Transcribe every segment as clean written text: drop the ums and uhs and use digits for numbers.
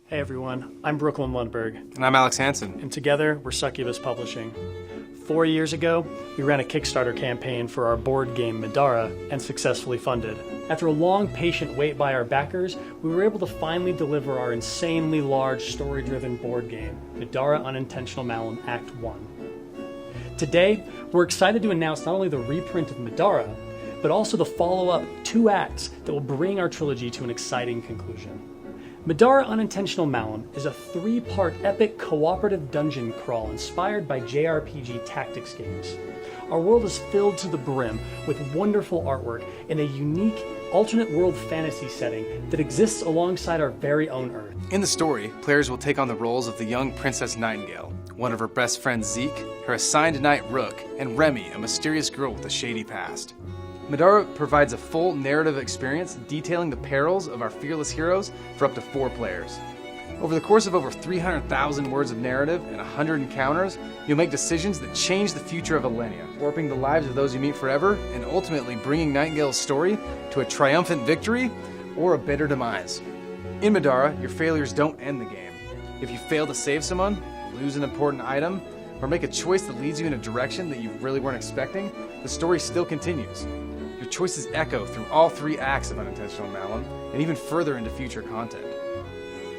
Hey everyone, I'm Brooklyn Lundberg. And I'm Alex Hansen. And together, we're Succubus Publishing. 4 years ago, we ran a Kickstarter campaign for our board game Middara and successfully funded. After a long, patient wait by our backers, we were able to finally deliver our insanely large, story-driven board game, Middara Unintentional Malum Act 1. Today, we're excited to announce not only the reprint of Middara, but also the follow-up 2 acts that will bring our trilogy to an exciting conclusion. Middara Unintentional Malum is a 3-part epic cooperative dungeon crawl inspired by JRPG tactics games. Our world is filled to the brim with wonderful artwork in a unique, alternate world fantasy setting that exists alongside our very own Earth. In the story, players will take on the roles of the young Princess Nightingale, one of her best friends Zeke, her assigned knight Rook, and Remy, a mysterious girl with a shady past. Middara provides a full narrative experience detailing the perils of our fearless heroes for up to 4 players. Over the course of over 300,000 words of narrative and 100 encounters, you'll make decisions that change the future of Alenia, warping the lives of those you meet forever, and ultimately bringing Nightingale's story to a triumphant victory or a bitter demise. In Middara, your failures don't end the game. If you fail to save someone, lose an important item, or make a choice that leads you in a direction that you really weren't expecting, the story still continues. Your choices echo through all 3 acts of Unintentional Malum, and even further into future content.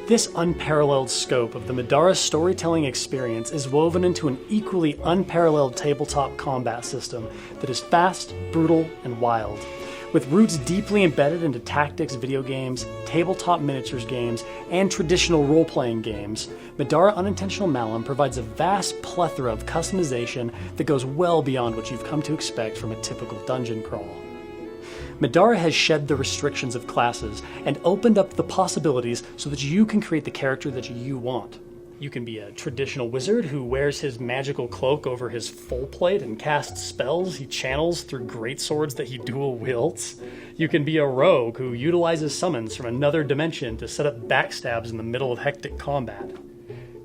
This unparalleled scope of the Middara storytelling experience is woven into an equally unparalleled tabletop combat system that is fast, brutal, and wild. With roots deeply embedded into tactics video games, tabletop miniatures games, and traditional role-playing games, Middara Unintentional Malum provides a vast plethora of customization that goes well beyond what you've come to expect from a typical dungeon crawl. Middara has shed the restrictions of classes and opened up the possibilities so that you can create the character that you want. You can be a traditional wizard who wears his magical cloak over his full plate and casts spells he channels through greatswords that he dual wields. You can be a rogue who utilizes summons from another dimension to set up backstabs in the middle of hectic combat.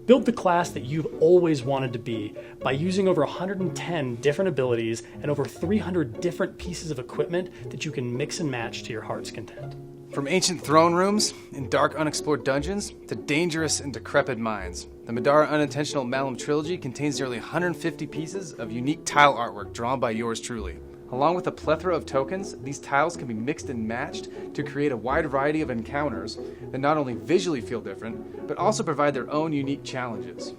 Build the class that you've always wanted to be by using over 110 different abilities and over 300 different pieces of equipment that you can mix and match to your heart's content. From ancient throne rooms and dark unexplored dungeons to dangerous and decrepit mines, the Middara Unintentional Malum trilogy contains nearly 150 pieces of unique tile artwork drawn by yours truly. Along with a plethora of tokens, these tiles can be mixed and matched to create a wide variety of encounters that not only visually feel different, but also provide their own unique challenges.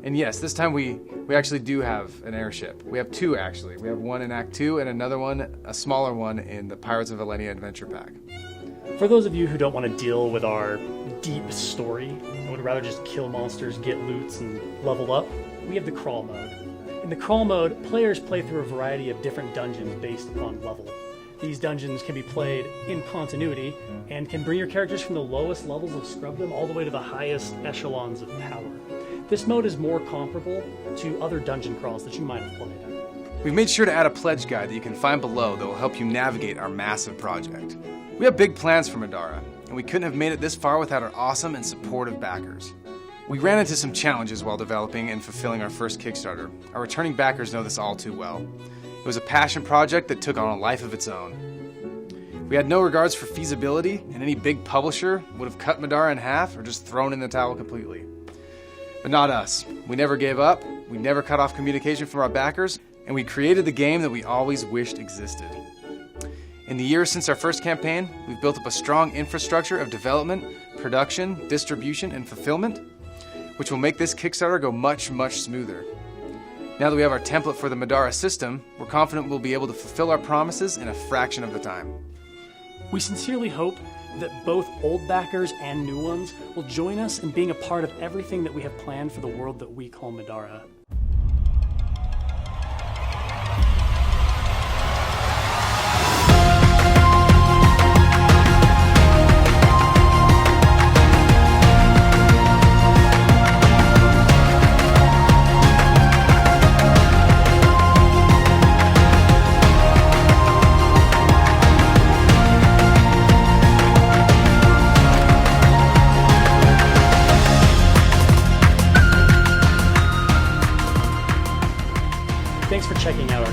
And yes, this time we actually do have an airship. We have 2 actually. We have one in Act 2 and another one, a smaller one, in the Pirates of Alenia Adventure Pack. For those of you who don't want to deal with our deep story and would rather just kill monsters, get loots, and level up, we have the crawl mode. In the crawl mode, players play through a variety of different dungeons based upon level. These dungeons can be played in continuity and can bring your characters from the lowest levels of scrubdom all the way to the highest echelons of power. This mode is more comparable to other dungeon crawls that you might have played. We've made sure to add a pledge guide that you can find below that will help you navigate our massive project. We have big plans for Middara, and we couldn't have made it this far without our awesome and supportive backers. We ran into some challenges while developing and fulfilling our first Kickstarter. Our returning backers know this all too well. It was a passion project that took on a life of its own. We had no regards for feasibility, and any big publisher would have cut Middara in half or just thrown in the towel completely. But not us. We never gave up, we never cut off communication from our backers, and we created the game that we always wished existed. In the years since our first campaign, we've built up a strong infrastructure of development, production, distribution, and fulfillment, which will make this Kickstarter go much, much smoother. Now that we have our template for the Middara system, we're confident we'll be able to fulfill our promises in a fraction of the time. We sincerely hope that both old backers and new ones will join us in being a part of everything that we have planned for the world that we call Middara. Thanks for checking out